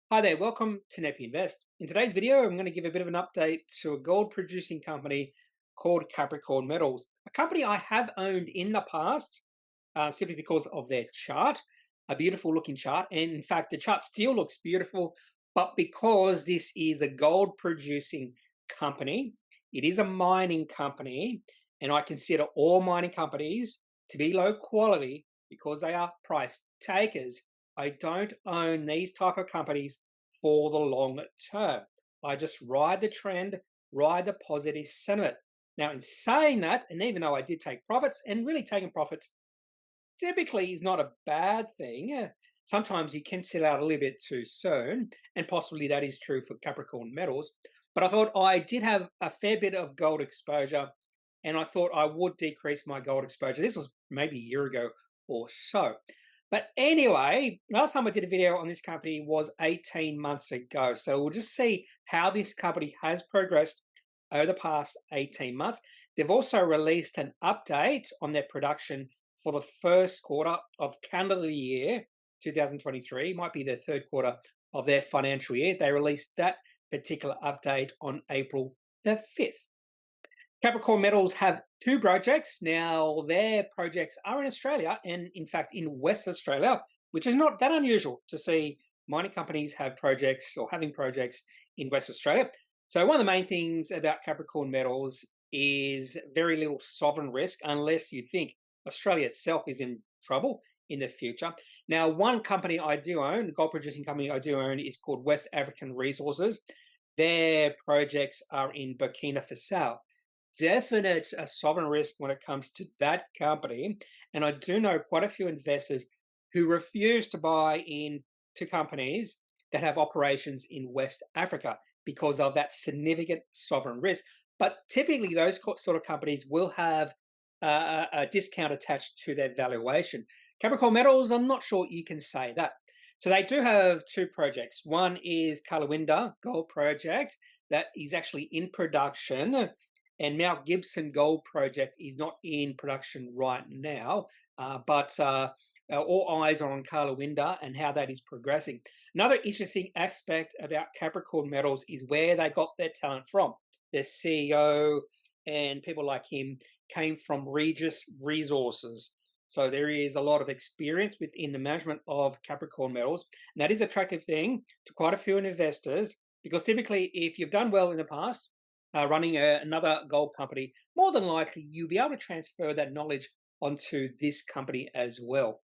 Hi there, welcome to Kneppy Invest. In today's video, I'm going to give a bit of an update to a gold producing company called Capricorn Metals, a company I have owned in the past simply because of their chart, a beautiful looking chart. And in fact, the chart still looks beautiful, but because this is a gold producing company, it is a mining company, and I consider all mining companies to be low quality because they are price takers. I don't own these type of companies for the long term. I just ride the trend, ride the positive sentiment. Now, in saying that, and even though I did take profits, and really taking profits typically is not a bad thing. Sometimes you can sell out a little bit too soon, and possibly that is true for Capricorn Metals. But I thought I did have a fair bit of gold exposure, and I thought I would decrease my gold exposure. This was maybe a year ago or so. But anyway, last time I did a video on this company was 18 months ago. So we'll just see how this company has progressed over the past 18 months. They've also released an update on their production for the first quarter of calendar year 2023. Might be the third quarter of their financial year. They released that particular update on April the 5th. Capricorn Metals have two projects. Now, their projects are in Australia and, in fact, in West Australia, which is not that unusual to see mining companies have projects or having projects in West Australia. So, one of the main things about Capricorn Metals is very little sovereign risk unless you think Australia itself is in trouble in the future. Now, one company I do own, gold producing company I do own, is called West African Resources. Their projects are in Burkina Faso. Definite sovereign risk when it comes to that company. And I do know quite a few investors who refuse to buy into companies that have operations in West Africa because of that significant sovereign risk. But typically, those sort of companies will have a discount attached to their valuation. Capricorn Metals, I'm not sure you can say that. So they do have two projects. One is Karlawinda Gold Project that is actually in production, and Mount Gibson Gold Project is not in production right now, but all eyes are on Karlawinda and how that is progressing. Another interesting aspect about Capricorn Metals is where they got their talent from. Their CEO and people like him came from Regis Resources. So there is a lot of experience within the management of Capricorn Metals. And that is an attractive thing to quite a few investors because typically if you've done well in the past, running another gold company, more than likely you'll be able to transfer that knowledge onto this company as well.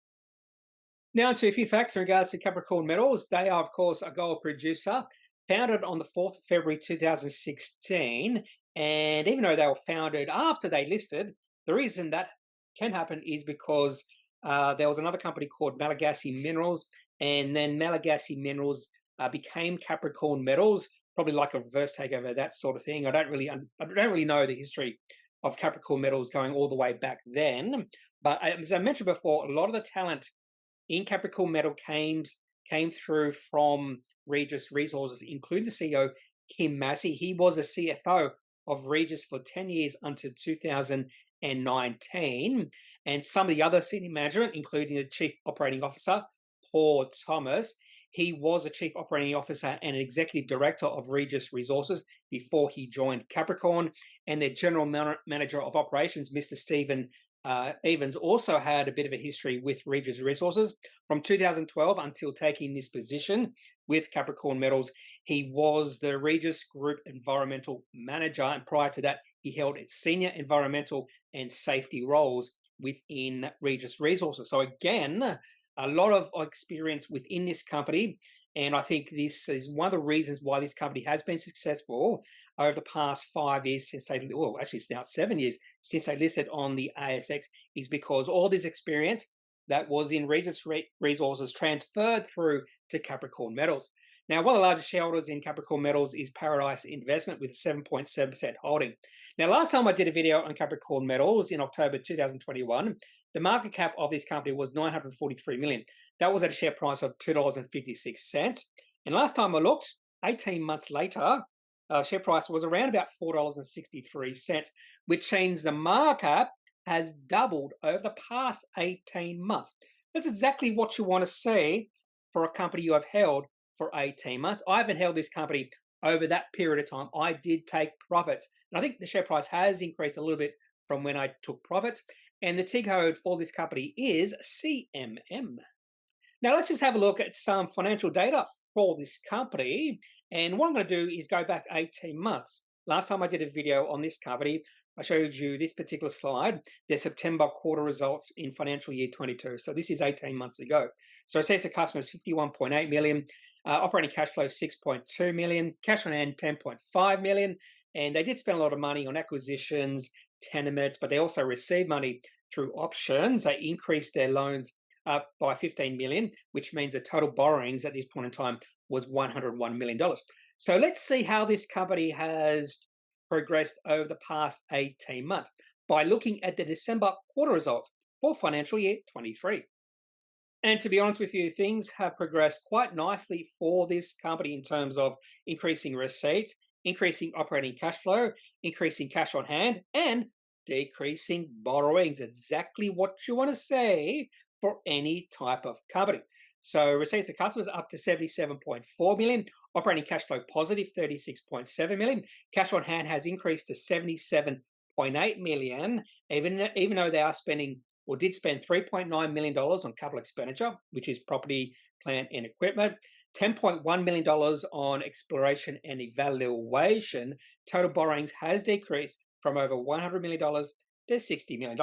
Now to a few facts in regards to Capricorn Metals. They are, of course, a gold producer, founded on the 4th of February 2016. And even though they were founded after they listed, the reason that can happen is because there was another company called Malagasy Minerals, and then Malagasy Minerals became Capricorn Metals, probably like a reverse takeover, that sort of thing. I don't really know the history of Capricorn Metals going all the way back then. But as I mentioned before, a lot of the talent in Capricorn Metal came through from Regis Resources, including the CEO, Kim Massey. He was a CFO of Regis for 10 years until 2019. And some of the other senior management, including the Chief Operating Officer, Paul Thomas, he was a Chief Operating Officer and an Executive Director of Regis Resources before he joined Capricorn. And their General Manager of Operations, Mr. Stephen Evans, also had a bit of a history with Regis Resources. From 2012 until taking this position with Capricorn Metals, he was the Regis Group Environmental Manager. And prior to that, he held senior environmental and safety roles within Regis Resources. So again, a lot of experience within this company. And I think this is one of the reasons why this company has been successful over the past 5 years since they, well, actually it's now 7 years since they listed on the ASX, is because all this experience that was in Regis Resources transferred through to Capricorn Metals. Now, one of the largest shareholders in Capricorn Metals is Paradise Investment with a 7.7% holding. Now, last time I did a video on Capricorn Metals in October 2021, the market cap of this company was $943 million. That was at a share price of $2.56. And last time I looked, 18 months later, share price was around about $4.63, which means the market cap has doubled over the past 18 months. That's exactly what you want to see for a company you have held for 18 months. I haven't held this company over that period of time. I did take profits. And I think the share price has increased a little bit from when I took profits. And the ticker code for this company is CMM. Now let's just have a look at some financial data for this company. And what I'm going to do is go back 18 months. Last time I did a video on this company, I showed you this particular slide, their September quarter results in financial year 22. So this is 18 months ago. So it says the customers 51.8 million, operating cash flow 6.2 million, cash on hand 10.5 million. And they did spend a lot of money on acquisitions, tenements, but they also received money through options. They increased their loans up by 15 million, which means the total borrowings at this point in time was $101 million. So let's see how this company has progressed over the past 18 months by looking at the December quarter results for financial year 23. And to be honest with you, things have progressed quite nicely for this company in terms of increasing receipts, increasing operating cash flow, increasing cash on hand, and decreasing borrowings. Exactly what you want to say for any type of company. So receipts to customers up to 77.4 million, operating cash flow positive 36.7 million, cash on hand has increased to 77.8 million, even though they are spending or did spend $3.9 million on capital expenditure, which is property, plant, and equipment, $10.1 million on exploration and evaluation. Total borrowings has decreased from over $100 million to $60 million.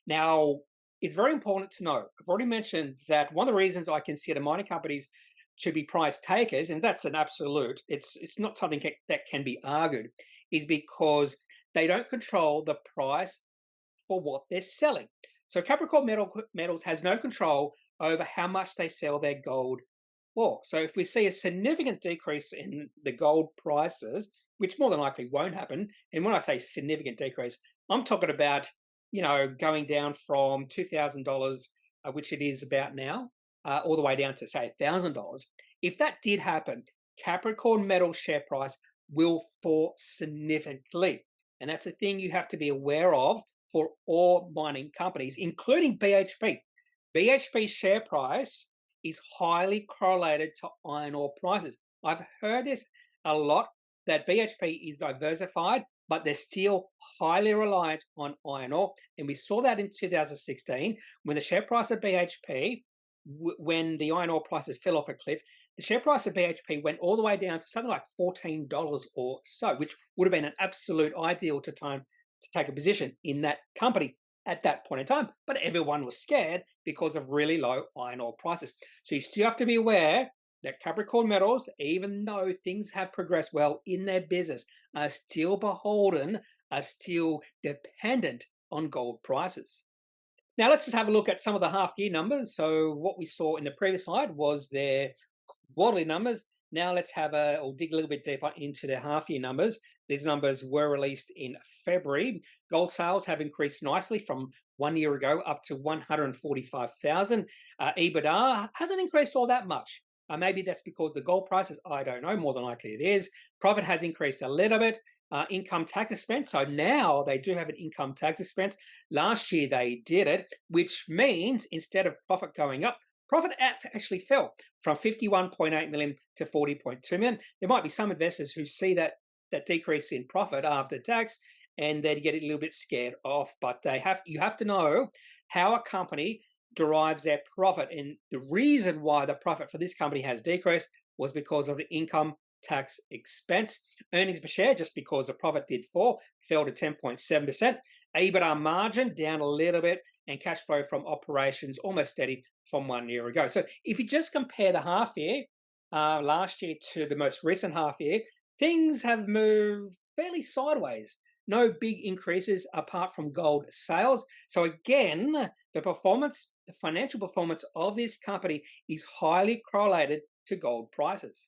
Now, it's very important to know, I've already mentioned that one of the reasons I consider mining companies to be price takers, and that's an absolute, it's not something that can be argued, is because they don't control the price for what they're selling. So Capricorn Metals has no control over how much they sell their gold for. So if we see a significant decrease in the gold prices, which more than likely won't happen, and when I say significant decrease, I'm talking about going down from $2,000, which it is about now, all the way down to, say, $1,000. If that did happen, Capricorn Metals share price will fall significantly. And that's the thing you have to be aware of for all mining companies, including BHP. BHP's share price is highly correlated to iron ore prices. I've heard this a lot, that BHP is diversified, but they're still highly reliant on iron ore. And we saw that in 2016 when the share price of BHP, when the iron ore prices fell off a cliff, the share price of BHP went all the way down to something like $14 or so, which would have been an absolute ideal time to take a position in that company at that point in time. But everyone was scared because of really low iron ore prices. So you still have to be aware that Capricorn Metals, even though things have progressed well in their business, are still beholden, are still dependent on gold prices. Now let's just have a look at some of the half-year numbers. So what we saw in the previous slide was their quarterly numbers. Now let's dig a little bit deeper into their half-year numbers. These numbers were released in February. Gold sales have increased nicely from 1 year ago up to 145,000. EBITDA hasn't increased all that much. Maybe that's because the gold prices, I don't know, more than likely it is. Profit has increased a little bit. Income tax expense, so now they do have an income tax expense. Last year they did it, which means instead of profit going up, profit actually fell from 51.8 million to 40.2 million. There might be some investors who see that decrease in profit after tax and they get a little bit scared off, but you have to know how a company derives their profit. And the reason why the profit for this company has decreased was because of the income tax expense. Earnings per share, just because the profit did fall, fell to 10.7%. EBITDA margin down a little bit, and cash flow from operations almost steady from 1 year ago. So if you just compare the half year last year to the most recent half year, things have moved fairly sideways. No big increases apart from gold sales. So again, the financial performance of this company is highly correlated to gold prices.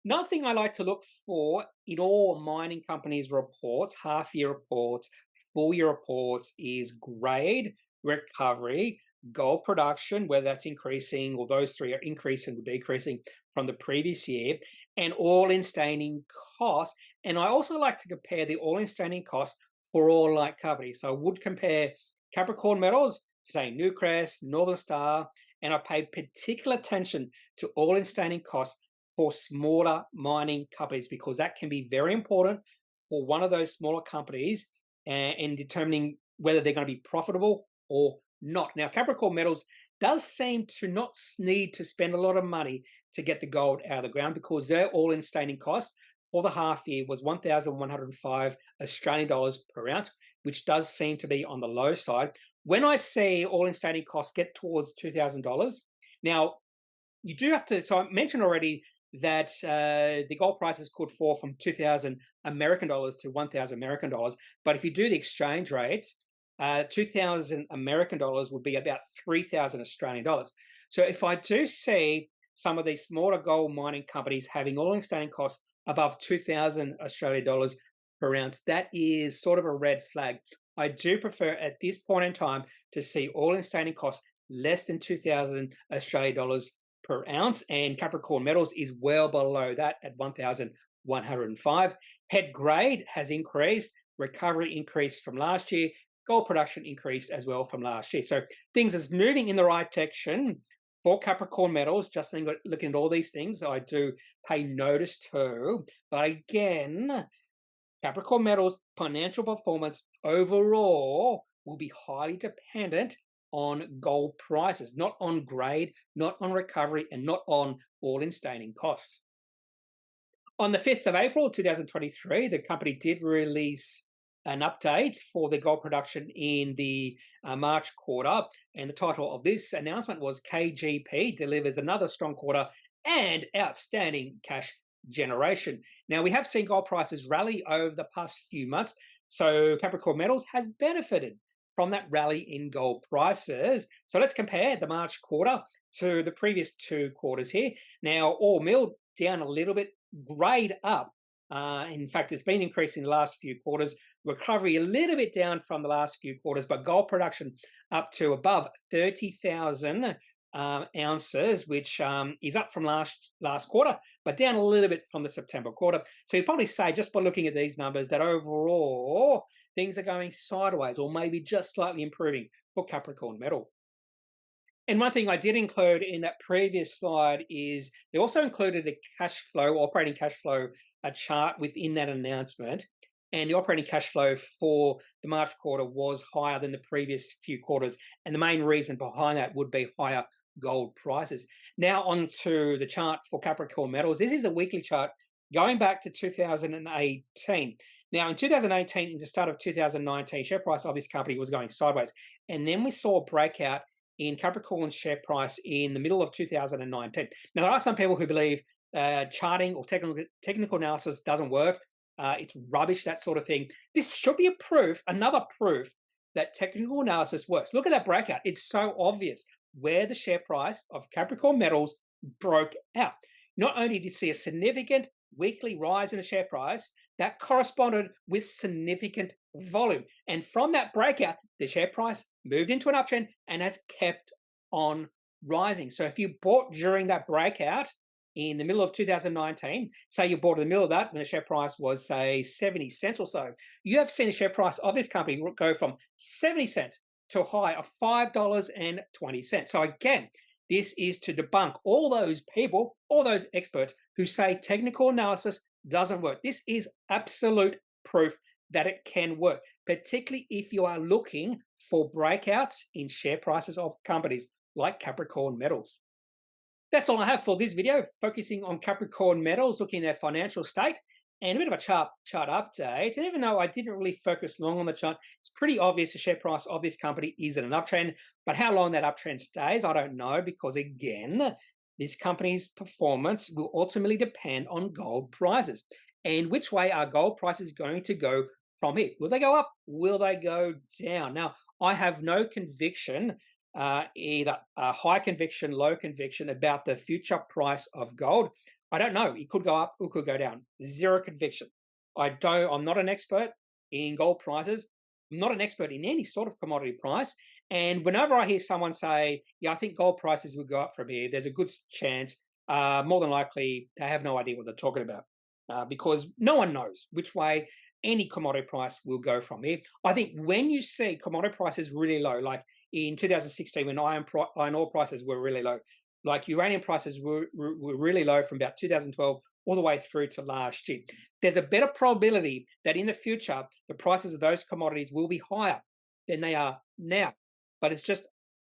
Another thing I like to look for in all mining companies' reports, half-year reports, full-year reports, is grade, recovery, gold production, whether that's increasing or those three are increasing or decreasing from the previous year, and all-in sustaining costs. And I also like to compare the all-in sustaining costs for all like companies. So I would compare Capricorn Metals to, say, Newcrest, Northern Star, and I pay particular attention to all-in sustaining costs for smaller mining companies, because that can be very important for one of those smaller companies in determining whether they're going to be profitable or not. Now, Capricorn Metals does seem to not need to spend a lot of money to get the gold out of the ground, because their all-in sustaining cost for the half year was 1,105 Australian dollars per ounce, which does seem to be on the low side. When I see all-in sustaining costs get towards $2,000, now you do have to, so I mentioned already that the gold prices could fall from 2,000 American dollars to 1,000 American dollars. But if you do the exchange rates, 2,000 American dollars would be about 3,000 Australian dollars. So if I do see some of these smaller gold mining companies having all-in sustaining costs above 2,000 Australian dollars per ounce, that is sort of a red flag. I do prefer at this point in time to see all-in sustaining costs less than 2,000 Australian dollars per ounce, and Capricorn Metals is well below that at 1,105. Head grade has increased, recovery increased from last year, gold production increased as well from last year. So things is moving in the right direction for Capricorn Metals. Just looking at all these things, I do pay notice to. But again, Capricorn Metals' financial performance overall will be highly dependent on gold prices, not on grade, not on recovery, and not on all-in sustaining costs. On the 5th of April 2023, the company did release an update for the gold production in the March quarter, and the title of this announcement was KGP delivers another strong quarter and outstanding cash generation. Now, we have seen gold prices rally over the past few months, so Capricorn Metals has benefited from that rally in gold prices. So let's compare the March quarter to the previous two quarters here. Now, ore milled down a little bit, grade up. In fact, it's been increasing the last few quarters. Recovery a little bit down from the last few quarters, but gold production up to above 30,000 ounces, which is up from last quarter, but down a little bit from the September quarter. So you'd probably say, just by looking at these numbers, that overall things are going sideways or maybe just slightly improving for Capricorn Metal. And one thing I did include in that previous slide is they also included a cash flow, operating cash flow, a chart within that announcement. And the operating cash flow for the March quarter was higher than the previous few quarters. And the main reason behind that would be higher gold prices. Now onto the chart for Capricorn Metals. This is a weekly chart going back to 2018. Now, in 2018, in the start of 2019, share price of this company was going sideways. And then we saw a breakout in Capricorn's share price in the middle of 2019. Now, there are some people who believe charting or technical analysis doesn't work. It's rubbish, that sort of thing. This should be a proof, another proof, that technical analysis works. Look at that breakout. It's so obvious where the share price of Capricorn Metals broke out. Not only did you see a significant weekly rise in the share price, that corresponded with significant volume. And from that breakout, the share price moved into an uptrend and has kept on rising. So if you bought during that breakout in the middle of 2019, say you bought in the middle of that when the share price was, say, 70 cents or so, you have seen the share price of this company go from 70 cents to a high of $5.20. So again, this is to debunk all those people, all those experts who say technical analysis doesn't work. This is absolute proof that it can work, particularly if you are looking for breakouts in share prices of companies like Capricorn Metals. That's all I have for this video, focusing on Capricorn Metals, looking at their financial state and a bit of a chart update. And even though I didn't really focus long on the chart, it's pretty obvious the share price of this company is in an uptrend. But how long that uptrend stays, I don't know, because again, this company's performance will ultimately depend on gold prices. And which way are gold prices going to go from here? Will they go up? Will they go down? Now, I have no conviction, either high conviction, low conviction about the future price of gold. I don't know. It could go up, it could go down. Zero conviction. I'm not an expert in gold prices. I'm not an expert in any sort of commodity price. And whenever I hear someone say, yeah, I think gold prices will go up from here, there's a good chance, more than likely, they have no idea what they're talking about, because no one knows which way any commodity price will go from here. I think when you see commodity prices really low, like in 2016 when iron ore prices were really low. Like uranium prices were really low from about 2012 all the way through to last year. There's a better probability that in the future, the prices of those commodities will be higher than they are now. But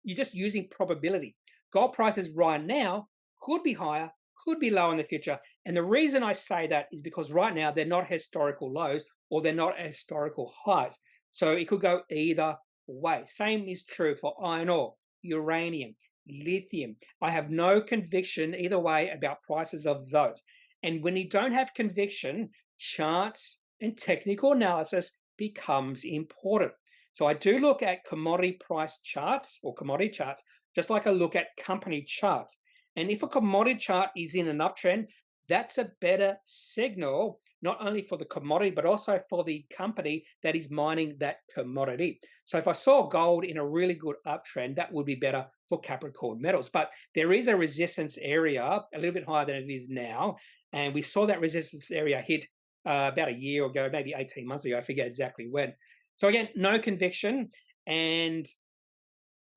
you're just using probability. Gold prices right now could be higher, could be lower in the future. And the reason I say that is because right now they're not historical lows or they're not historical highs. So it could go either way. Same is true for iron ore, uranium, lithium. I have no conviction either way about prices of those. And when you don't have conviction, charts and technical analysis becomes important. So I do look at commodity price charts or commodity charts, just like I look at company charts. And if a commodity chart is in an uptrend, that's a better signal, not only for the commodity, but also for the company that is mining that commodity. So if I saw gold in a really good uptrend, that would be better for Capricorn Metals. But there is a resistance area a little bit higher than it is now. And we saw that resistance area hit about a year ago, maybe 18 months ago. I forget exactly when. So again, no conviction. And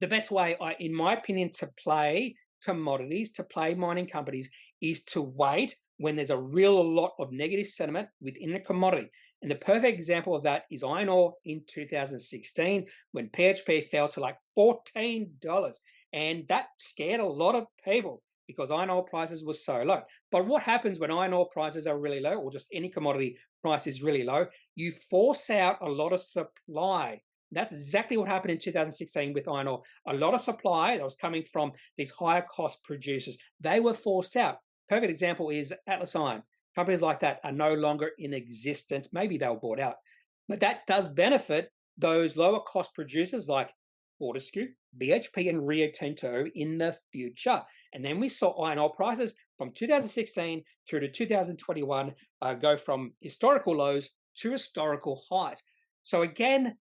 the best way, in my opinion, to play commodities, to play mining companies, is to wait when there's a real lot of negative sentiment within the commodity. And the perfect example of that is iron ore in 2016 when PHP fell to like $14. And that scared a lot of people because iron ore prices were so low. But what happens when iron ore prices are really low, or just any commodity price is really low? You force out a lot of supply. That's exactly what happened in 2016 with iron ore. A lot of supply that was coming from these higher cost producers, they were forced out. Perfect example is Atlas Iron. Companies like that are no longer in existence. Maybe they were bought out. But that does benefit those lower cost producers like Fortescue, BHP, and Rio Tinto in the future. And then we saw iron ore prices from 2016 through to 2021 go from historical lows to historical highs. So again,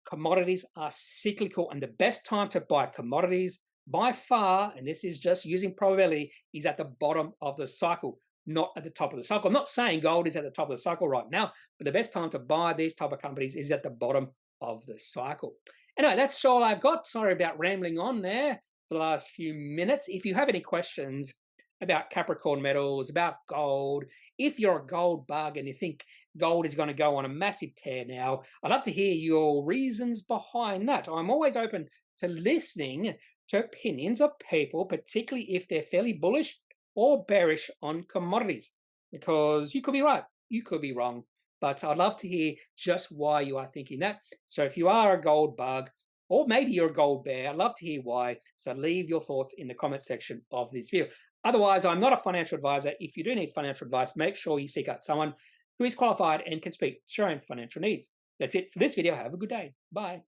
commodities are cyclical, and the best time to buy commodities by far, and this is just using probability, is at the bottom of the cycle, not at the top of the cycle. I'm not saying gold is at the top of the cycle right now, but the best time to buy these type of companies is at the bottom of the cycle. Anyway, that's all I've got. Sorry about rambling on there for the last few minutes. If you have any questions about Capricorn Metals, about gold, if you're a gold bug and you think gold is going to go on a massive tear now, I'd love to hear your reasons behind that. I'm always open to listening to opinions of people, particularly if they're fairly bullish or bearish on commodities, because you could be right, you could be wrong, but I'd love to hear just why you are thinking that. So if you are a gold bug, or maybe you're a gold bear, I'd love to hear why. So leave your thoughts in the comment section of this video. Otherwise, I'm not a financial advisor. If you do need financial advice, make sure you seek out someone who is qualified and can speak to your own financial needs. That's it for this video. Have a good day. Bye.